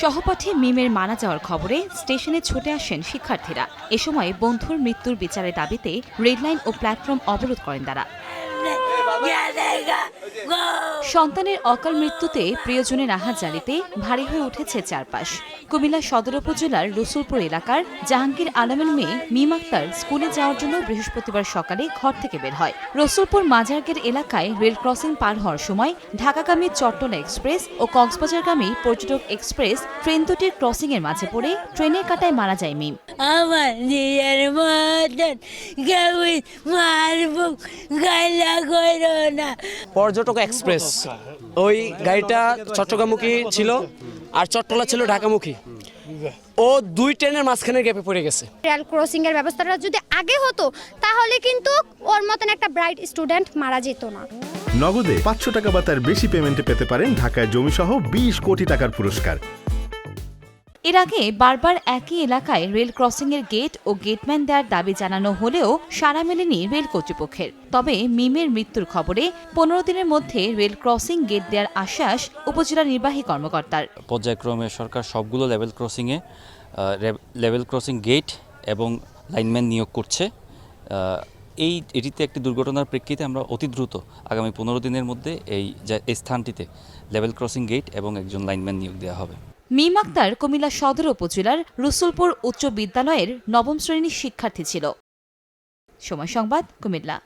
সহপাঠী মিমের মারা যাওয়ার খবরে স্টেশনে ছুটে আসেন শিক্ষার্থীরা। এ সময় বন্ধুর মৃত্যুর বিচারের দাবিতে রেললাইন ও প্ল্যাটফর্ম অবরোধ করেন তারা। সন্তানের অকাল মৃত্যুতে প্রিয়জনের আহাজারিতে ভারী হয়ে উঠেছে চারপাশ। কুমিল্লা সদর উপজেলার রসুলপুর এলাকার জাহাঙ্গীর আলমের মেয়ে মিম আক্তার স্কুলে যাওয়ার জন্য বৃহস্পতিবার সকালে ঘর থেকে বের হয়। রসুলপুর মাজারগের এলাকায় রেল ক্রসিং পার হওয়ার সময় ঢাকাগামী চট্টলা এক্সপ্রেস ও কক্সবাজারগামী পর্যটক এক্সপ্রেস ট্রেন দুটির ক্রসিং এর মাঝে পড়ে ট্রেনের কাঁটায় মারা যায় মিম। আমার নিজের মতন কেউই মারবো গাইলা করো না। পর্যটক এক্সপ্রেস ওই গাড়িটা চট্টগ্রামমুখী ছিল আর চট্টলা ছিল ঢাকামুখী। ও দুই ট্রেনের মাঝখানে গ্যাপে পড়ে গেছে। রেল ক্রসিং এর ব্যবস্থাটা যদি আগে হতো তাহলে কিন্তু ওর মতন একটা ব্রাইট স্টুডেন্ট মারা যেত না। নগদে 500 টাকা বা তার বেশি পেমেন্টে পেতে পারেন ঢাকায় জমিসহ 20 কোটি টাকার পুরস্কার। এর আগে বারবার একই এলাকায় রেল ক্রসিং এর গেট ও গেটম্যান দেওয়ার দাবি জানানো হলেও সাড়া মেলেনি রেল কর্তৃপক্ষের। তবে মিমের মৃত্যুর খবরে 15 দিনের মধ্যে রেল ক্রসিং গেট দেওয়ার আশ্বাস উপজেলা নির্বাহী কর্মকর্তার। পর্যায়ক্রমে সরকার সবগুলো লেভেল ক্রসিং গেট এবং লাইনম্যান নিয়োগ করছে। এটিতে একটি দুর্ঘটনার প্রেক্ষিতে আমরা অতি দ্রুত আগামী 15 দিনের মধ্যে এই স্থানটিতে লেভেল ক্রসিং গেট এবং একজন লাইনম্যান নিয়োগ দেওয়া হবে। মিম আক্তার কুমিল্লা সদর উপজেলার রসুলপুর উচ্চ বিদ্যালয়ের 9ম শ্রেণীর শিক্ষার্থী ছিল। সময় সংবাদ, কুমিল্লা।